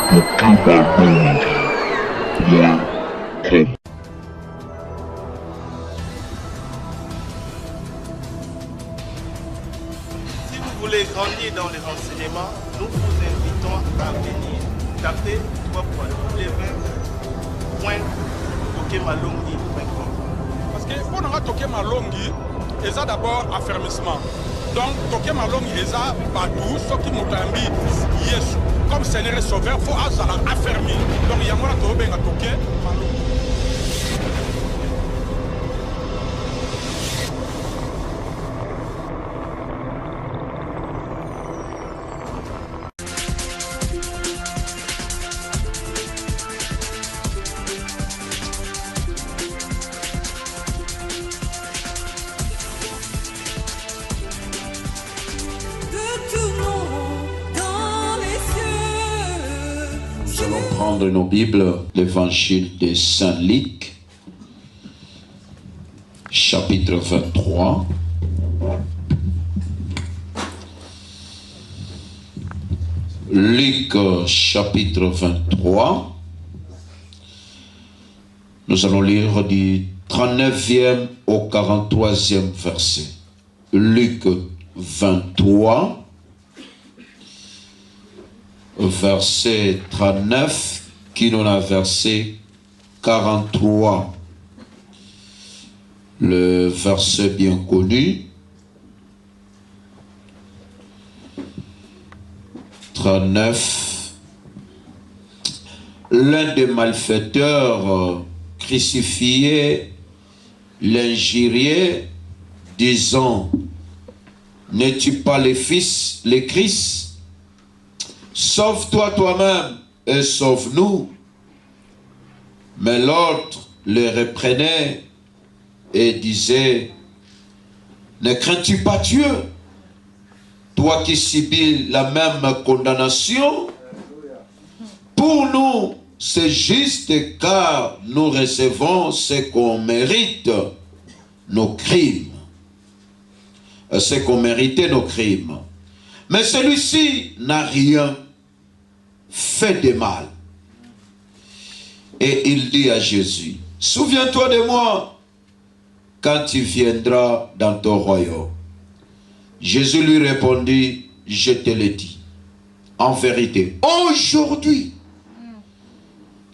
Si vous voulez grandir dans les enseignements, nous vous invitons à venir taper www.tokemalongi.com. Parce que pour nous Tokemalongi, il y a d'abord affermissement. Donc Tokemalongi est partout, ce qui nous a mis Yesu comme Seigneur et Sauveur, il faut affermir. Donc il y a moi qui a Tokemalongi. Prendre nos Bibles, l'évangile de Saint Luc, chapitre 23. Luc, chapitre 23. Nous allons lire du 39e au 43e verset. Luc 23. Verset 39 qui nous a verset 43. Le verset bien connu. 39. L'un des malfaiteurs crucifiés l'injuriait, disant: n'es-tu pas le Christ? Sauve-toi toi-même et sauve-nous. Mais l'autre le reprenait et disait: ne crains-tu pas Dieu, toi qui subis la même condamnation? Pour nous, c'est juste, car nous recevons ce qu'on mérite, nos crimes. Ce qu'on méritait, nos crimes. Mais celui-ci n'a rien fait de mal. Et il dit à Jésus: souviens-toi de moi quand tu viendras dans ton royaume. Jésus lui répondit: je te le dis, en vérité, aujourd'hui,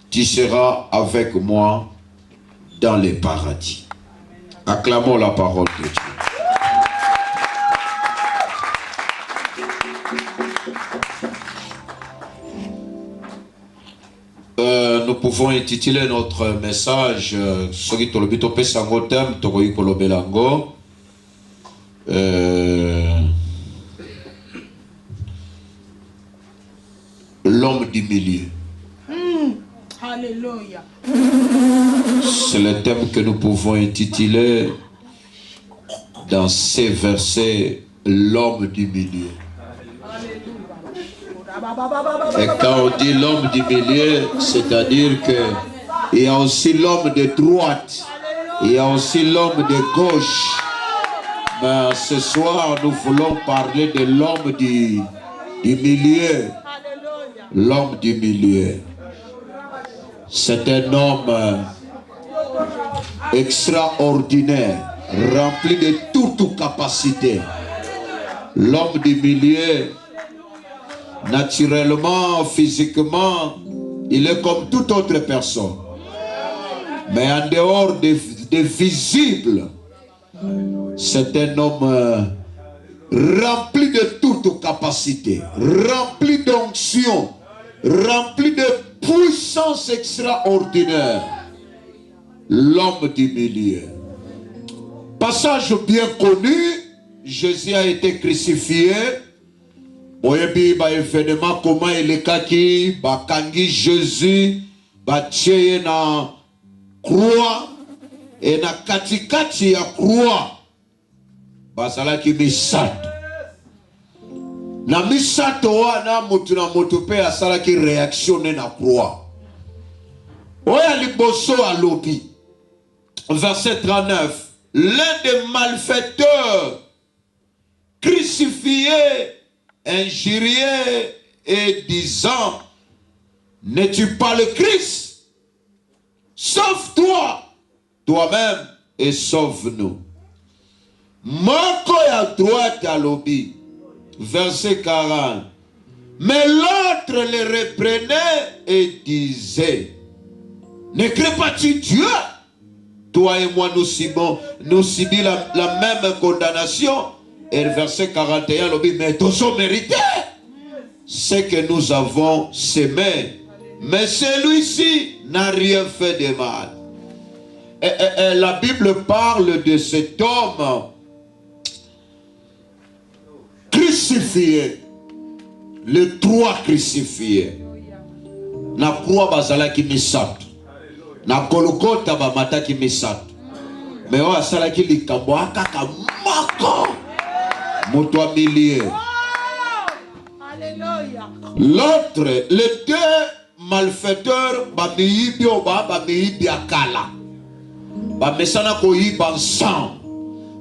tu seras avec moi dans les paradis. Acclamons la parole de Dieu. Nous pouvons intituler notre message l'homme du milieu. Alléluia. C'est le thème que nous pouvons intituler dans ces versets, l'homme du milieu. Et quand on dit l'homme du milieu, c'est-à-dire qu'il y a aussi l'homme de droite, il y a aussi l'homme de gauche. Mais ce soir, nous voulons parler de l'homme du milieu. L'homme du milieu. C'est un homme extraordinaire, rempli de toute capacité. L'homme du milieu, naturellement, physiquement, il est comme toute autre personne. Mais en dehors des visibles, c'est un homme rempli de toute capacité, rempli d'onction, rempli de puissance extraordinaire. L'homme du milieu. Passage bien connu, Jésus a été crucifié. Boyebi ba événement comment il est kaki ba kangi Jésus ba tcheye na croix et na katikati ya croix bazalaki misato na misato wana mutu na mutu pe asalaki réaction na croix. Oya liboso alobi verset 39, l'un des malfaiteurs crucifiés, injurié et disant: N'es-tu pas le Christ? Sauve-toi, toi-même, et sauve-nous. Moko à droite à l'obi, verset 40. Mais l'autre les reprenait et disait, ne crains pas-tu Dieu? Toi et moi, nous subissons la même condamnation. Et le verset 41, l'obi, mais tous ont mérité ce que nous avons semé. Mais celui-ci n'a rien fait de mal. Et la Bible parle de cet homme crucifié. Les trois crucifiés. Na croix bazala ki misato. Na Golgotha ba mata ki misato. Mais o asala ki likambo akaka moko. Moto a milieu. L'autre, les deux malfaiteurs, ba miibi oba, ba miibi akala. Ba mesana ko yiba ensemble.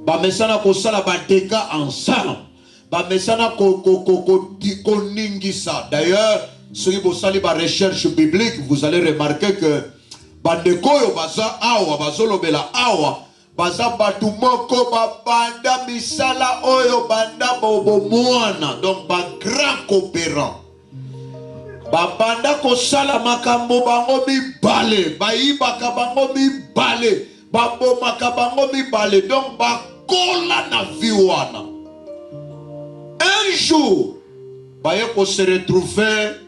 Ba mesana ko sala ba deka ensemble. D'ailleurs, si vous allez à la recherche biblique, vous allez remarquer que Bandekoyo baza awa, bazolo bela awa, baza batumoko babanda misala oyo banda bobo mwana, donc ba grand coopérant. Babanda ko sala makambo bango mibale, bayiba kabango mibale, babo makabango mibale, donc bakola na viwana. Un jour, il se retrouvait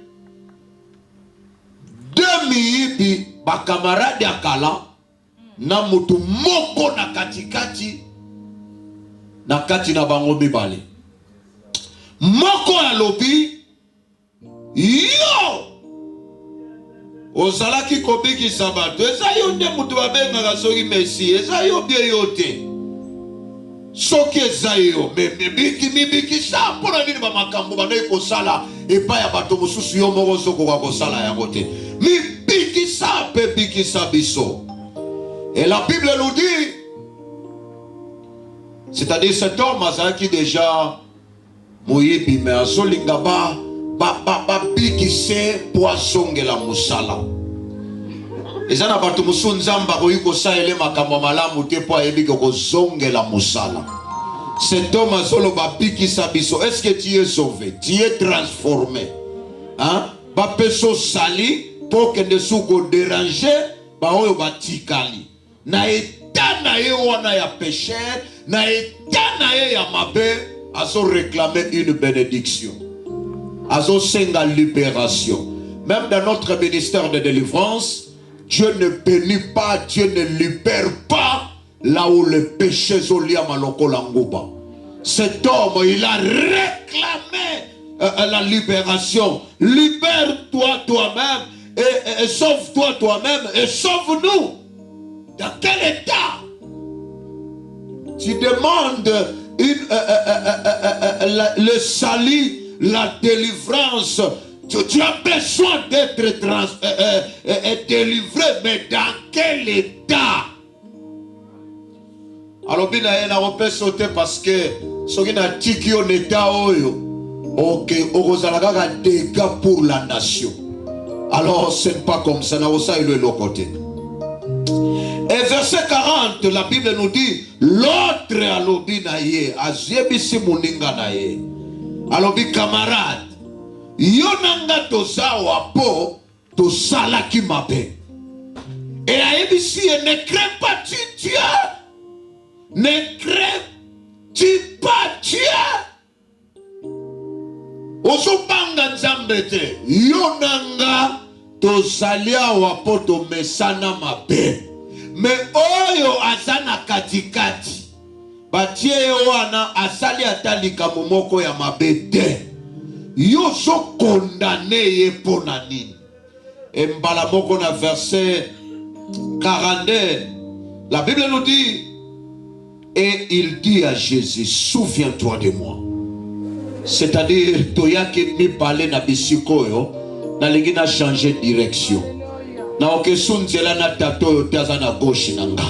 deux miibi, ba camarade yakala, na mutu moko na katikati, na kati na bango mibale. Moko ya lobi, yo! Ozalaki kobiki sabato, eza yo nde mutu babenga kasoki Messi, eza yo bie yote. Soki ezayo mibiki sa pona nini ba makambo bana ikosala epa ya bato mosusu yo moko soko kwa kosala yango te mibiki sa pe biki sa biso. Et la Bible nous dit, c'est-à-dire cet homme azalaki déjà moyibi mais azolinga ba biki se poisongela musala. Ezana bato musu nzamba ko yiko sa ele makambo malamu te po ayebi ko zongela musala. Cet homme solo ba piki sabiso. Est-ce que tu es sauvé? Tu es transformé? Hein? Ba peso sali pour que ne souko déranger ba oyo ba tikali. Na etana ye wana ya péché, na etana ye ya mabe, azo réclamer une bénédiction. Azo senga libération. Même dans notre ministère de délivrance, Dieu ne bénit pas, Dieu ne libère pas là où le péché zolia maloko langoba. Cet homme, il a réclamé la libération. Libère-toi toi-même et sauve-toi toi-même et sauve-nous. Dans quel état? Tu demandes le salut, la délivrance. Tu as besoin d'être délivré, mais dans quel état? Alors, bien, il a sauté parce que ce qui n'a tiki en état, ok, on a des dégâts pour la nation. Alors, ce n'est pas comme ça, ça il est l'autre côté. Et verset 40, la Bible nous dit, l'autre a l'obi naye, a zébisi muninga naye, a l'obi camarade. Yonanga tozawa po to salaki mabe. Et aebisi ne crains pas tu Dieu. Ne crains-tu pas Dieu. Osopanga nzambete. Yonanga tozalia wapo to mesana mabe. Me oyo azana katikati. Batie wana asali atalika momoko ya mabe te. Yo so condamné ye pona nini. Et mbala moko na verset 42, la Bible nous dit, et il dit à Jésus, souviens-toi de moi. C'est-à-dire, toyaki mi parler na bisikoyo, na lingi na changer de direction. Na okesunzela na tato yo taza na gauche nanga.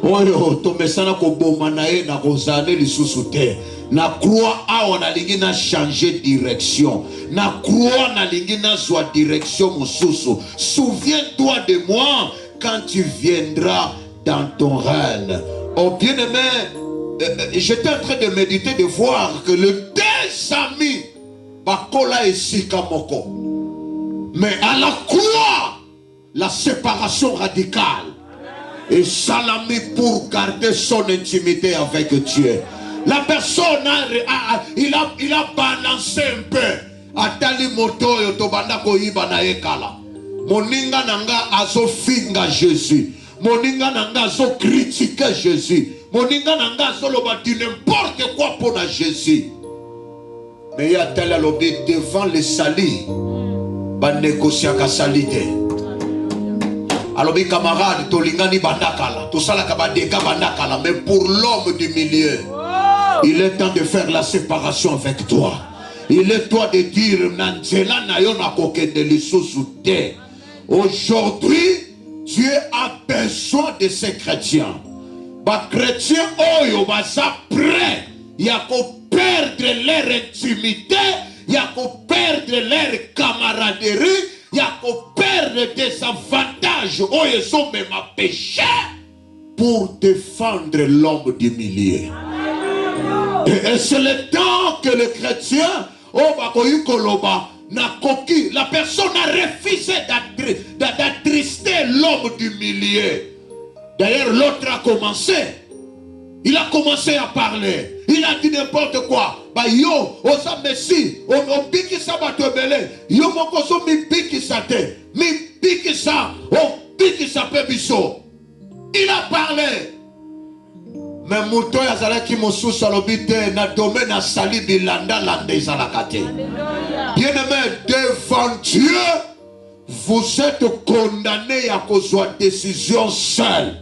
oyo tomesana ko boma na ye na kozane lisusu te. Na croix awa na lingi na changer direction. Na croix na lingi na zwa direction mosusu. Souviens-toi de moi quand tu viendras dans ton règne. Oh bien-aimé, j'étais en train de méditer de voir que le deux amis bakola et sikamoko. Mais à la croix, la séparation radicale. Et salami pour garder son intimité avec Dieu. La personne il a balancé un peu. Atali moto yo tobanda ko yiba na ekala. Moninga nanga azo finga Jésus. Moninga nanga azo critiquer Jésus. Moninga nanga azo lobati n'importe quoi pour na Jésus. Mais il y a tel lobby devant les salis. Ba négocier ka salite. Alors mes camarades, tolingani bandakala, tout ça la kabadeka bandakala, mais pour l'homme du milieu, il est temps de faire la séparation avec toi. Il est temps de dire Nanzela nayona kokende lisusu te. Aujourd'hui, Dieu a besoin de ces chrétiens. Ba chrétiens oyo basa prêt, yako perdre leur intimité, yako perdre leur camaraderie. Il y a qu'on perdre des avantages où ils sont même à péché pour défendre l'homme du milieu. Et c'est le temps que le chrétien, la personne a refusé d'attrister l'homme du milieu. D'ailleurs, l'autre a commencé. Il a commencé à parler. Il a dit n'importe quoi. Bah yo, osa messi, on biki sa batobele. Yo mokoso mi biki sa te. Mi biki sa, on biki sa pebiso. Il a parlé. Mais mouto ya zalaki mosu salobite na domaine na sali bilanda lande zalakate. Bien-aimé, devant Dieu, vous êtes condamné à cause de décision seule.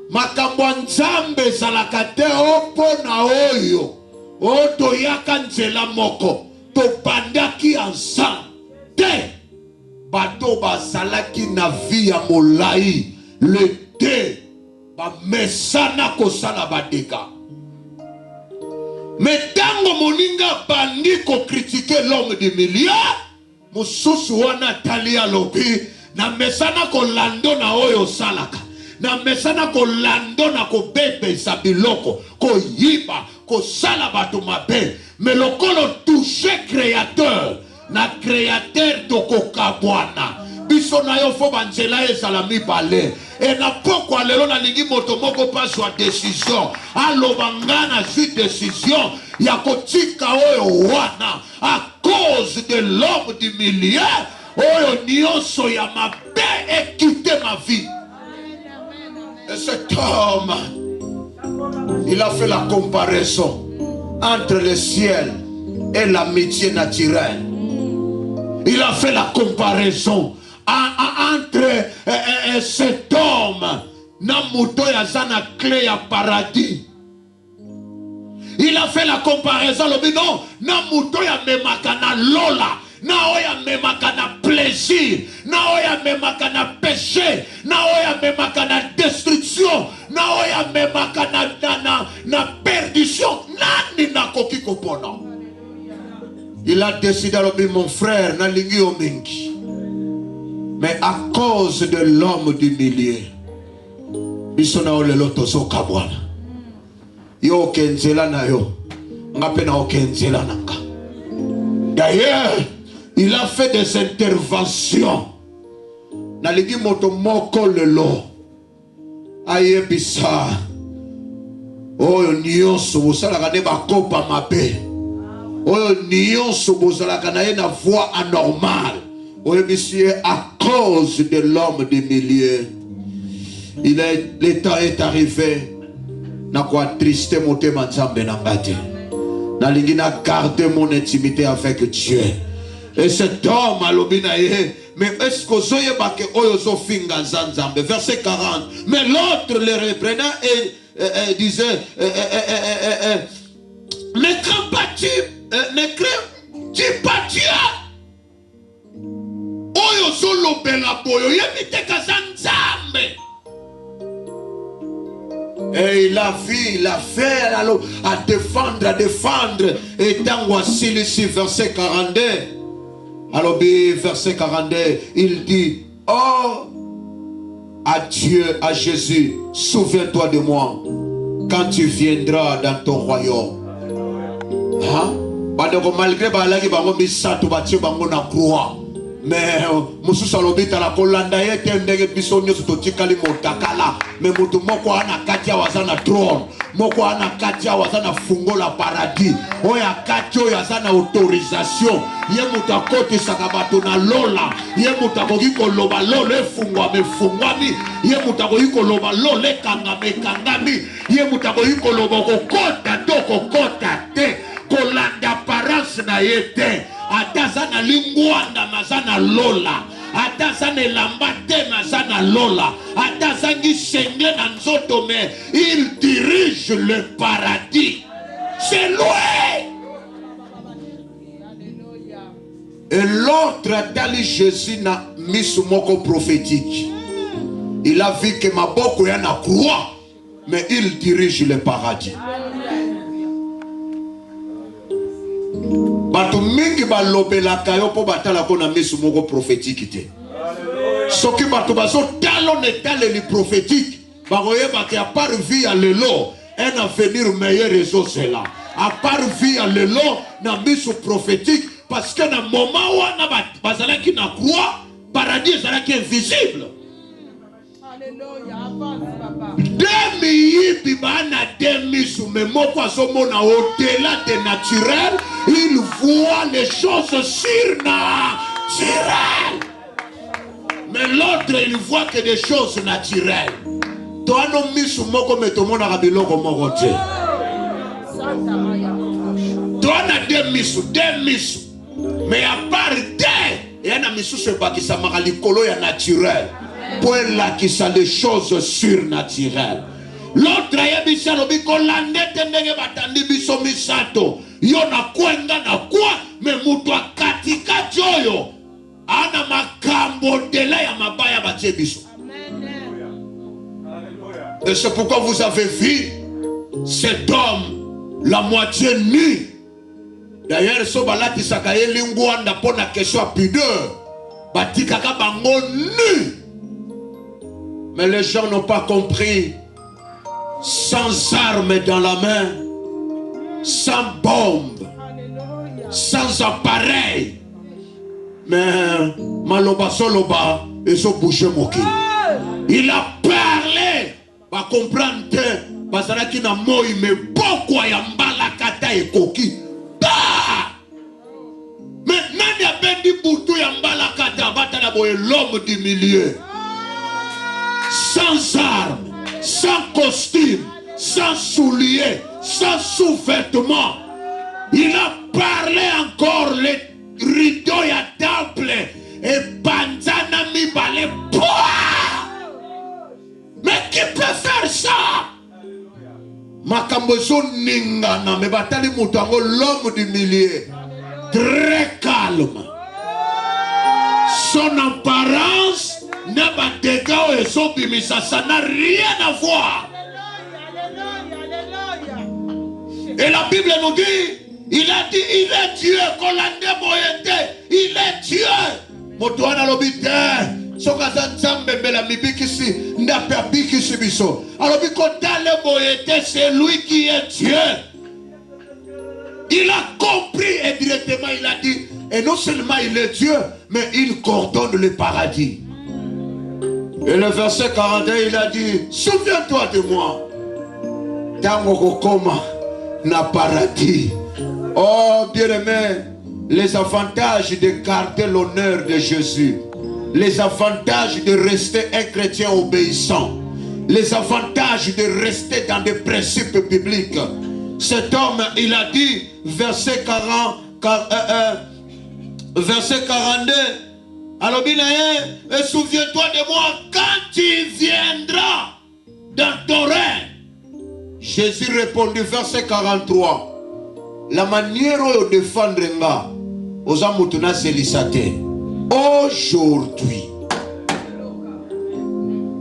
Makambo nzambe zalakate opo na oyo oto yaka nzela moko to bandaki ensemble te bato bazalaki na vie ya molai le te ba mesana kosala badeka. Mais tango moninga bandi ko critiquer l'homme du milieu mususu wana talia lobi na mesana ko lando na oyo salaka. Na mesana ko lando na ko bebe sa biloko ko yiba ko sala bato mabe. Mais lokolo touché créateur na créateur to ko kabwana biso na yo fo banzela ezala mibale. Et na poko alelo na lingi moto moko pa soit décision alobanga na ju décision ya kotika oyo wana à cause de l'homme du milieu oyo nyonso ya mabe et quitter ma vie. Et cet homme, il a fait la comparaison entre le ciel et l'amitié naturelle. Il a fait la comparaison entre cet homme, Namuto Yazana clé à paradis. Il a fait la comparaison, le non, Namuto Yamemakana Lola. Na oya memakana plaisir, na oya memakana péché, na oya memakana destruction, na oya memakana na perdition, nani na koki kopona. Il a décidé de mon frère na lingi omingi. Mais à cause de l'homme du milieu, bisona ole lotozo kabwana. Yo kenzela na yo, ngapena okenzela nanga. D'ailleurs, il a fait des interventions. Naligi moto moko lelo. Aye bisa. Oyo nyonso bosala ne bakopa mabe. Oyo nyonso bosala kana na voix anormale. Oyo bisie à cause de l'homme du milieu. Le temps est arrivé. Na kwa triste mote manzambe na ngate. Nalingi na garder mon intimité avec Dieu. Et cet homme a l'obinaye, mais est-ce que vous avez baké oyozo finga zanzambe? Verset 40. Mais l'autre le reprenant et disait, ne crains pas Dieu. Oyozo lobela boyo yemite kazanzambe. Et il a vu, il a fait alors, à défendre. Et tant voici ici, verset 42. Alors, verset 42, il dit, oh, à Dieu, à Jésus, souviens-toi de moi quand tu viendras dans ton royaume. Hein? Malgré que bango misato batio bango na croix. Mais mususu alobita la kolanda yete ndenge biso nyoso totikali motakala. Mais mutu moko ana kati ya wazana trône, moko ana kati ya wazana fungola paradis. Oya kati oya zana autorisation. Ye mutu akoti sakabato na lola. Ye mutu akoki koloba lole fungwa me fungwami. Ye mutu akoki koloba lole kangame kangami. Ye mutu akoki koloba kokota to kokota te. Kolanda parance na yete. Atazana lingwanda mazana lola. Atazana lambate mazana lola. Atazangi senge na nzoto me. Il dirige le paradis. C'est lui. Et l'autre atali Jésus na misumoko prophétique. Il a vu que maboko ya na croix. Mais il dirige le paradis. Bato mingi balobela kayo po batala kona misu moko prophétique te. Soki bato bazo talon etale li prophétique. Baroye baki a part vie à l'élo. Un avenir meilleur réseau c'est là. À part vie à l'élo na misu prophétique. Parce que na moment wana bazala ki na croix. Paradis zala ki invisible. Demi bibana demi sous mes mots au-delà des naturels, il voit les choses surnaturelles. Mais l'autre il voit que des choses naturelles. Toi non mis sous moi comme tout le monde a rabilo comme roté. Toi na demi sous. Mais à part deux, il y a un misou se bat qui s'amara l'icolo ya naturel. Pour là qui sont des choses surnaturelles. L'autre a bisa lobi kolande tendenge batandi biso misato. Yo na kwenga na kwa me mutu akatika joyo. Ana makambo dela ya mabaya batie biso. Et c'est pourquoi vous avez vu cet homme la moitié nu. D'ailleurs so balati sakaye lingwanda pona question pudeur. Batikaka bango nu. Mais les gens n'ont pas compris. Sans armes dans la main, sans bombe, sans appareil. Mais Maloba Soloba, ils ont bougé moqué. Il a parlé. Va comprendre. Parce qu'il a moi, mais pourquoi il y a Mbalakata et Koki. Maintenant, il y a bien dit Boutou et Mbalakata, l'homme du milieu. Sans armes, sans costume, sans souliers, sans sous-vêtements. Il a parlé encore les rideaux et temple et Banzana mi balé. Mais qui peut faire ça? Makambozo Ningana, mais Batali Moutango, l'homme du milieu, très calme. Son apparence. Ça n'a rien à voir. Et la Bible nous dit, il a dit, il est Dieu. Il est Dieu. Motoana lobite. Sokaza Nzambe bela mibikisi ndape abikisi biso. Alors bikotale boyete, c'est lui qui est Dieu. Il a compris et directement il a dit, et non seulement il est Dieu, mais il coordonne le paradis. Et le verset 41, il a dit, souviens-toi de moi. Tangokokoma na paradis. Oh bien-aimé, les avantages de garder l'honneur de Jésus, les avantages de rester un chrétien obéissant, les avantages de rester dans des principes bibliques. Cet homme, il a dit, verset 42, alors et souviens-toi de moi quand tu viendras dans ton règne. Jésus répondit, verset 43, la manière de défendre nga aux amutuna sélisate. Aujourd'hui,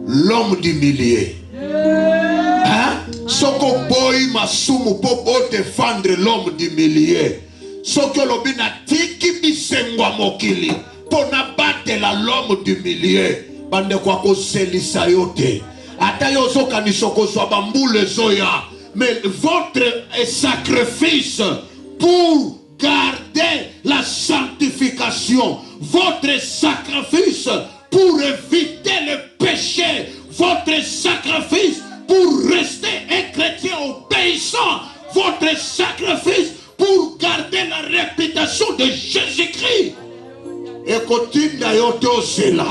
l'homme du milieu, hein? Soko boy masumu popo défendre l'homme du milieu. Soko lobina tiki bisengwa mokili. Pona batela l'homme du milieu. Bande kwa ko selisa yote. Ata yo soka ni soko so bambule zoya. Mais votre sacrifice pour garder la sanctification, votre sacrifice pour éviter le péché, votre sacrifice pour rester un chrétien obéissant, votre sacrifice pour garder la réputation de Jésus-Christ. Et continue d'ailleurs cela.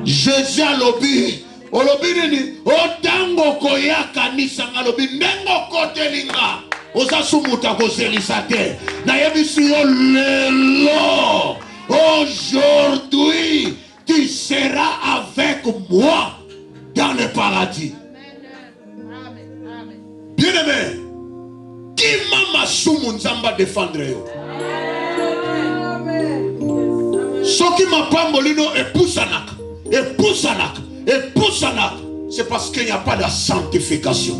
Jésus a lobby. Olobi nini otango koyaka nisanga lobi nengo kotelinga osasumuta koselisa te na yebisi yo lelo aujourd'hui tu seras avec moi dans le paradis. Bien aimé, qui m'a masumu nzamba défendre yo soki mapambolino epusanaka et pour ça, c'est parce qu'il n'y a pas de sanctification.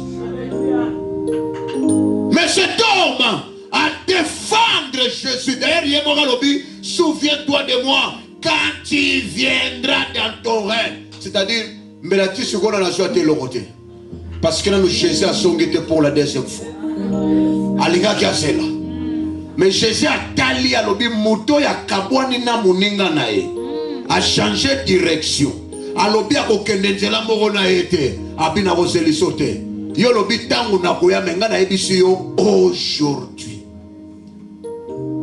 Mais cet homme a défendre Jésus. D'ailleurs, souviens-toi de moi quand tu viendras dans ton règne. C'est-à-dire, parce que nous Jésus a songé pour la deuxième fois. Mais Jésus a tali à l'obi moto ya kabwani na muninga nae. A changé de direction. Alobi akokende nzela moko na ete abina koseliso te yo lobi tangu na koya menga na ebisi yo aujourd'hui.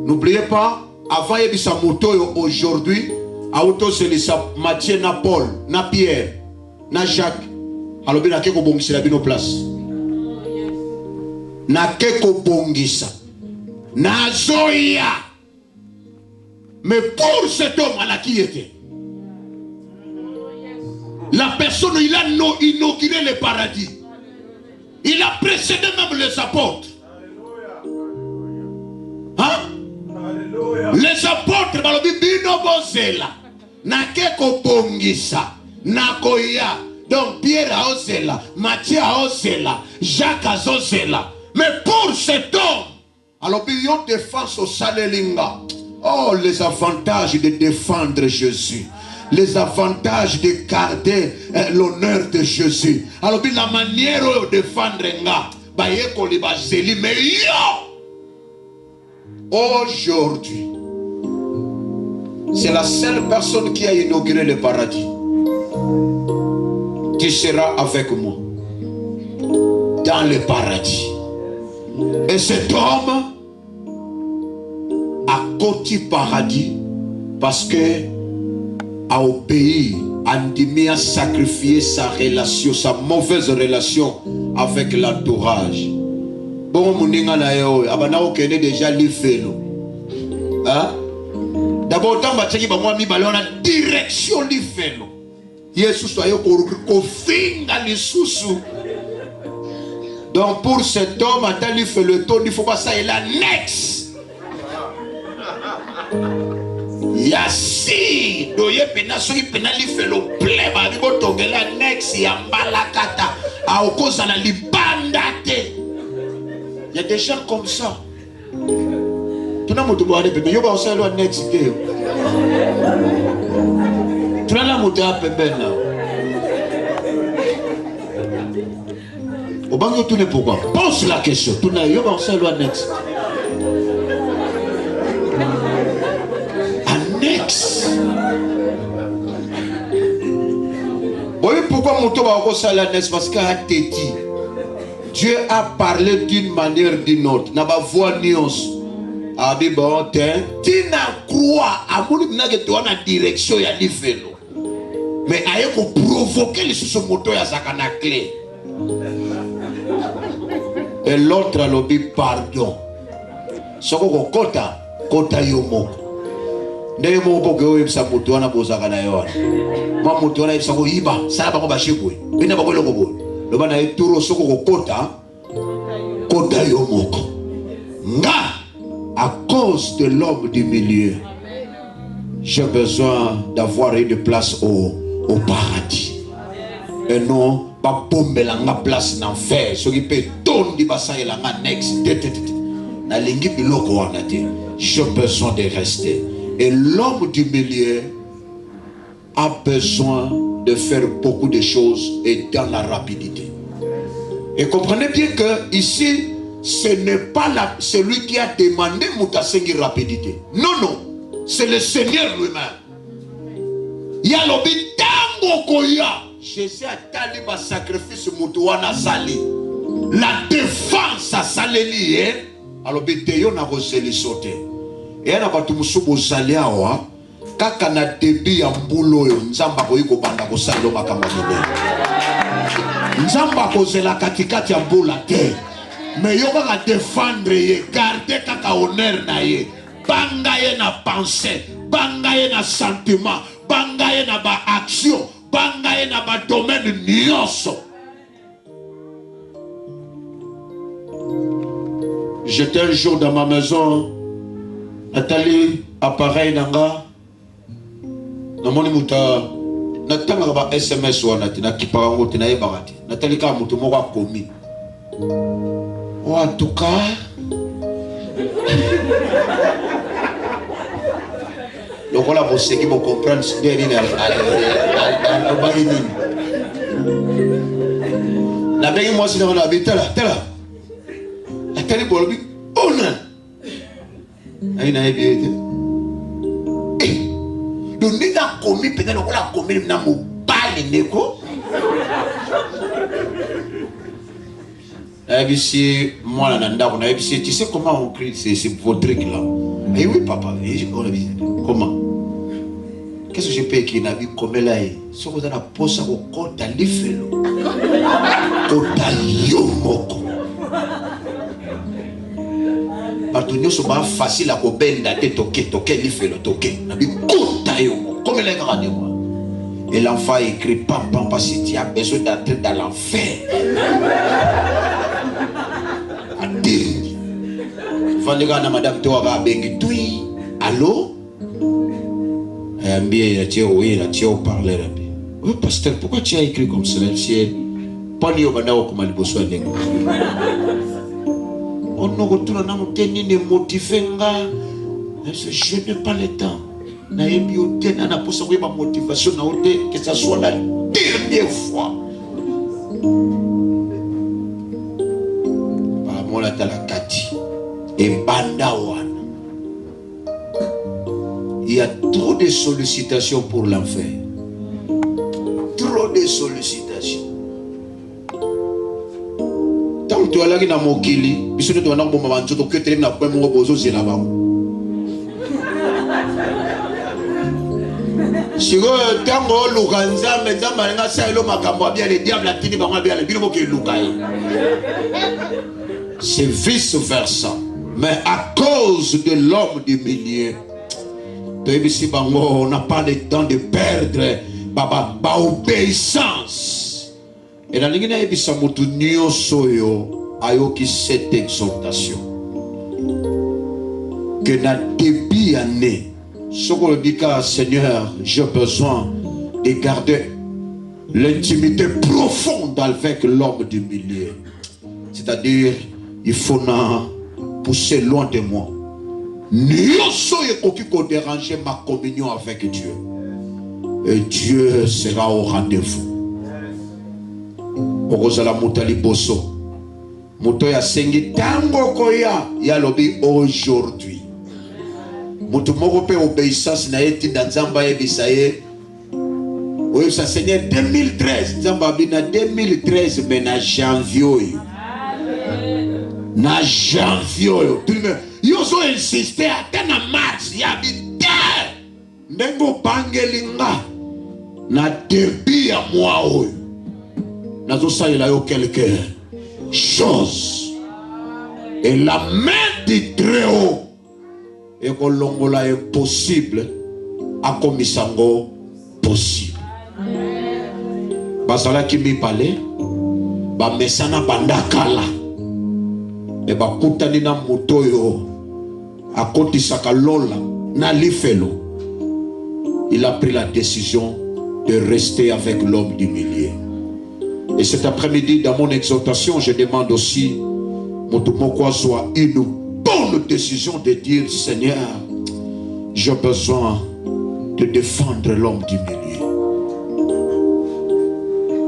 N'oubliez pas, avant yebisa moto yo aujourd'hui auto selisa Matthieu na Paul na Pierre na Jacques alobi na keko bongisela bino place na keko bongisa na zoya. Mais pour cet homme à qui était la personne, il a inauguré le paradis. Il a précédé même les apôtres. Hein? Les apôtres, bino bozela. Na keko bongisa. Na koya. Donc Pierre a osela. Matthieu a osela. Jacques a osela. Mais pour cet homme, alors il y a une défense au salélinga. Oh, les avantages de défendre Jésus. Les avantages de garder l'honneur de Jésus. Alors, la manière de défendre mais aujourd'hui, c'est la seule personne qui a inauguré le paradis. Tu seras avec moi dans le paradis. Et cet homme a côté paradis parce que a obéi, Andimi a sacrifié sa relation, sa mauvaise relation avec l'entourage. Bon, Mouninga na yo, abana okene déjà l'ifelo. Hein? D'abord, tant bataki ba moi mi balon la direction l'ifelo. Yesu soyo ko finga lisusu. Donc pour cet homme, attends l'ifelo le ton, il faut pas ça il annexe. Yasi doye pena soki pena li felo pleba li botongela next ya mbalakata a okoza na libanda te. Il y a des gens comme ça. Tu n'as moto boire pepe yo ba osalo next te. Tu n'as la moto a pepe na. Au bango tu ne pourquoi? Pose la question. Tu n'as yo ba osalo next. Voyez pourquoi mon tour va parce qu'il a été dit. Dieu a parlé d'une manière ou d'une autre. N'a pas voix nuance. Abi bon tu n'as croix à mon na direction ya l'ifelo. Mais aye ko provoquer les sous moto ya sakana clé. Et l'autre a lobby pardon. Soko ko kota yomoko. Ndenge moko ko yebisa moto wana bozaka na yo. Ma moto wana yebisa ko yiba, sala ba ko ba shikwe. Bina ba ko loko bo. Loba na eturo soko ko kota yo moko. Nga à cause de l'homme du milieu, j'ai besoin d'avoir une place au paradis. Et non ba bombe la nga place d'enfer ce qui peut tondi basa la nga next na lingi biloko wana te. J'ai besoin de rester. Et l'homme du milieu a besoin de faire beaucoup de choses et dans la rapidité. Et comprenez bien que ici, ce n'est pas celui qui a demandé Moutasengi rapidité. Non, non. C'est le Seigneur lui-même. Il y a l'obit tango koya. Jésus a tali ba sacrifice Moutouana Sali. La défense à Saleli, alors béteyo na roseli sauté. Et na batu musubo Sali awa. Kaka na debi ya mbulo yo nzamba ko yiko banda ko salo makambo mene. Nzamba ko zela katikati ya mbula te. Mais yo ka défendre ye, garder kaka honneur na ye. Banga ye na pensée, banga ye na sentiment, banga ye na ba action, banga ye na ba domaine nyonso. J'étais un jour dans ma maison, Nathalie, appareil nanga. Namoni muta natanga ba SMS wana tina kiparango tina yebarati Nathalie ka mutu moko akomi en tout cas donc voilà vous ceux qui vont comprendre ce que dit na bengi moi si na habiter là tela Nathalie bolbi ona aina yebiete donc nous avons commis peut-être qu'on a commis dans mon bail négo. ABC moi là nanda on a ABC tu sais comment on crée c'est votre truc là. Eh oui papa, comment? Qu'est-ce que je peux écrire na vie comme là ce que ça na posa au compte à l'ifelo. Kota yomoko. Partout so ba facile à kobenda te toke l'ifelo toke. Na bi kota yomo comme les grands moi. Et l'enfant écrit pam parce que tu as besoin d'entrer dans l'enfer. Vandega na madame Toaga bengi tui. Allô? Bien, oui, la tia au parler. Oui, pasteur, pourquoi tu as écrit comme cela? Pas ni au banao comme il bosse avec nous. On ne retourne pas ni ne motiver. Je n'ai pas le temps. Na ebi ote na na posa kwa motivation na ote que ça soit la dernière fois. Par mon la talakati et bandawana. Il y a trop de sollicitations pour l'enfer. Trop de sollicitations. Tant que tu as là qui n'a mokili, biso tu as na bomba banzo to que tu na kwa mo bozo zela ba. Sigo tango lukanza meza marenga sailo makambo bien le diable atini bango bien le bino ke lukai. C'est vice versa. Mais à cause de l'homme du milieu, on n'a pas le temps de perdre ba obéissance. Et dans l'ingénieur ebisa mutu nyonso yo ayoki cette exhortation que na début année ce qu'on dit car Seigneur j'ai besoin de garder l'intimité profonde avec l'homme du milieu, c'est-à-dire il faut pousser loin de moi. Nyoso yekoki ko déranger ma communion avec Dieu. Et Dieu sera au rendez-vous. Okozala mutali boso. Muto ya sengi tango koya ya lobi aujourd'hui. Mutu moko pe obéissance na yeti dans Nzamba yebisaye. Oui, ça Seigneur 2013, Nzamba bina 2013 mais na janvier. Na janvier. Yo so insisté à na mars ya bité. Ndengo bangelinga na début ya mois oyo. Nazo salela yo quelque chose. Et la main du Très-Haut et que l'ongola est possible à komisango possible. Basala qui mi parler ba mesana bandakala et ba kutani na motoyo a koti sakalola na lifelo. Il a pris la décision de rester avec l'homme du milieu. Et cet après-midi, dans mon exhortation, je demande aussi Motumokwa soit une bonne décision de dire, Seigneur, j'ai besoin de défendre l'homme du milieu.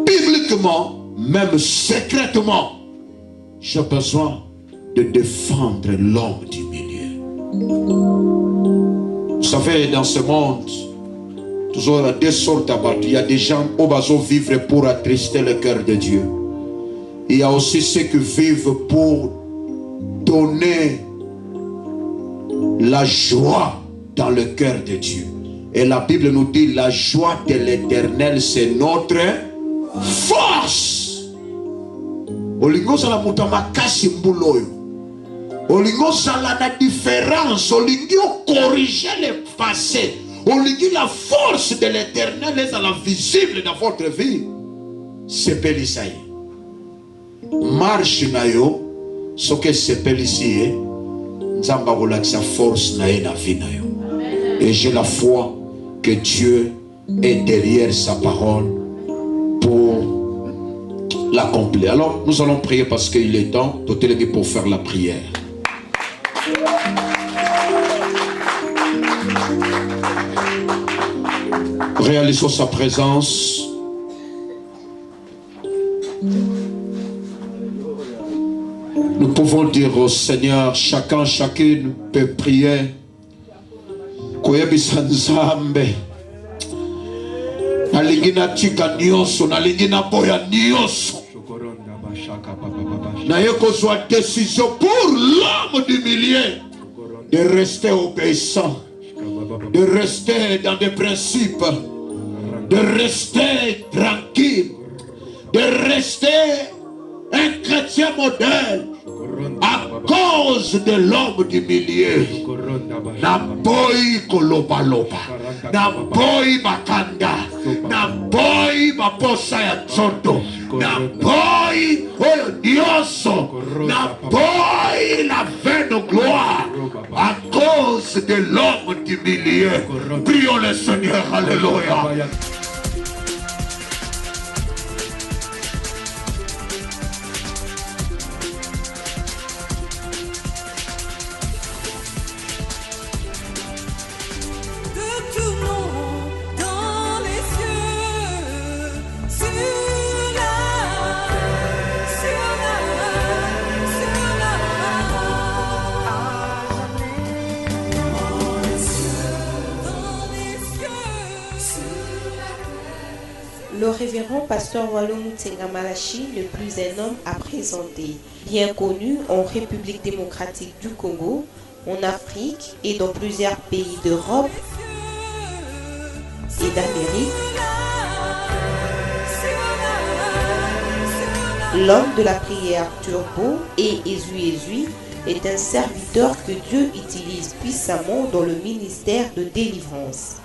Bibliquement, même secrètement, j'ai besoin de défendre l'homme du milieu. Vous savez, dans ce monde, toujours il y a deux sortes d'abattus. Il y a des gens qui vivent pour attrister le cœur de Dieu. Il y a aussi ceux qui vivent pour donner la joie dans le cœur de Dieu. Et la Bible nous dit, la joie de l'Éternel, c'est notre force. Olingo sala mutama kasi mbuloyo. Olingo sala na différence. Olingo corriger le passé. Olingo la force de l'Éternel est la visible dans votre vie. C'est Pélissaï. Marche na yo. Ce que c'est Pélissaï. Nzamba volak sa force na ye na vie na yo. Et j'ai la foi que Dieu est derrière sa parole pour l'accomplir. Alors nous allons prier parce qu'il est temps de pour faire la prière. Réalisons sa présence. Nous pouvons dire au Seigneur, chacun, chacune peut prier. Koyebisa Nzambe. Nalingina tika nyoso, nalingina boya nyoso. Na yeko soit décision pour l'homme du milieu de rester obéissant, de rester dans des principes, de rester tranquille, de rester un chrétien modèle à cause de l'homme du milieu. Na boy kolobaloba, na boy makanda, na boy maposa ya tsoto, na boy odioso, na boy la vaine gloire à cause de l'homme du milieu. Prions le Seigneur, alléluia. Le révérend pasteur Wallo Mutsenga Malachi, le plus un homme à présenter. Bien connu en République démocratique du Congo, en Afrique et dans plusieurs pays d'Europe et d'Amérique. L'homme de la prière turbo et Ezui est un serviteur que Dieu utilise puissamment dans le ministère de délivrance.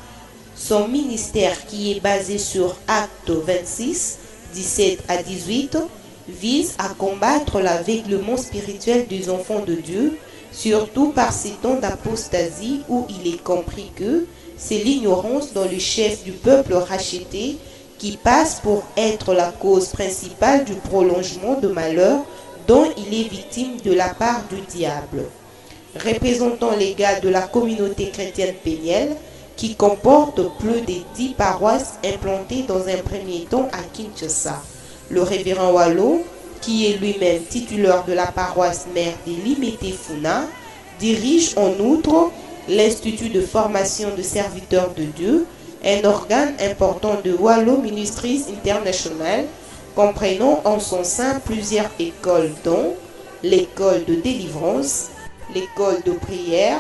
Son ministère, qui est basé sur Actes 26, 17 à 18, vise à combattre l'aveuglement spirituel des enfants de Dieu, surtout par ces temps d'apostasie où il est compris que c'est l'ignorance dans le chef du peuple racheté qui passe pour être la cause principale du prolongement de malheur dont il est victime de la part du diable. Représentant les gars de la communauté chrétienne Péniel, qui comporte plus de 10 paroisses implantées dans un premier temps à Kinshasa. Le révérend Wallo, qui est lui-même titulaire de la paroisse mère de Limete-Funa, dirige en outre l'Institut de formation de serviteurs de Dieu, un organe important de Wallo Ministries International, comprenant en son sein plusieurs écoles dont l'école de délivrance, l'école de prière,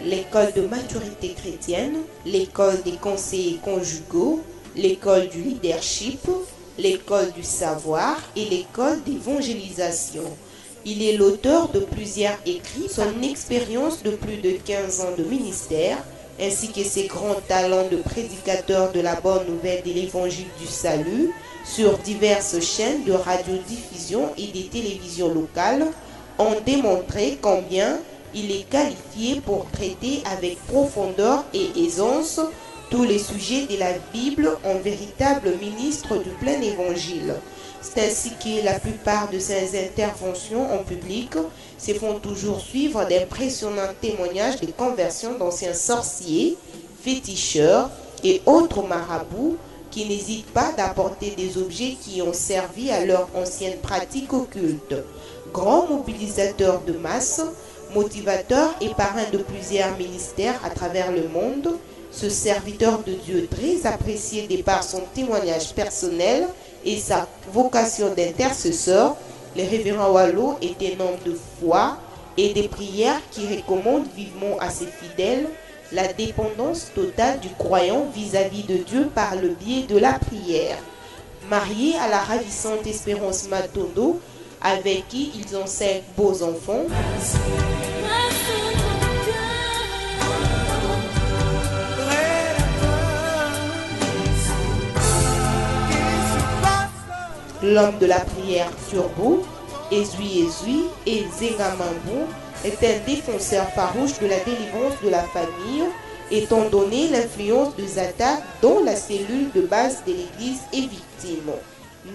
l'école de maturité chrétienne, l'école des conseillers conjugaux, l'école du leadership, l'école du savoir et l'école d'évangélisation. Il est l'auteur de plusieurs écrits. Son expérience de plus de 15 ans de ministère, ainsi que ses grands talents de prédicateur de la bonne nouvelle de l'évangile du salut sur diverses chaînes de radiodiffusion et des télévisions locales, ont démontré combien il est qualifié pour traiter avec profondeur et aisance tous les sujets de la Bible en véritable ministre du plein évangile. C'est ainsi que la plupart de ses interventions en public se font toujours suivre d'impressionnants témoignages de conversion d'anciens sorciers, féticheurs et autres marabouts qui n'hésitent pas d'apporter des objets qui ont servi à leur ancienne pratique occulte. Grand mobilisateur de masse, motivateur et parrain de plusieurs ministères à travers le monde, ce serviteur de Dieu très apprécié de par son témoignage personnel et sa vocation d'intercesseur, le révérend Wallo est un homme de foi et de prière qui recommande vivement à ses fidèles la dépendance totale du croyant vis-à-vis de Dieu par le biais de la prière. Marié à la ravissante Espérance Matondo, avec qui ils ont 5 beaux enfants, l'homme de la prière Turbo, Ezui et Zengamambu est un défenseur farouche de la délivrance de la famille, étant donné l'influence de Zata dont la cellule de base de l'Église est victime.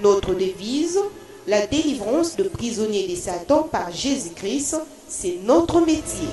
Notre devise, la délivrance de prisonniers de Satan par Jésus-Christ, c'est notre métier.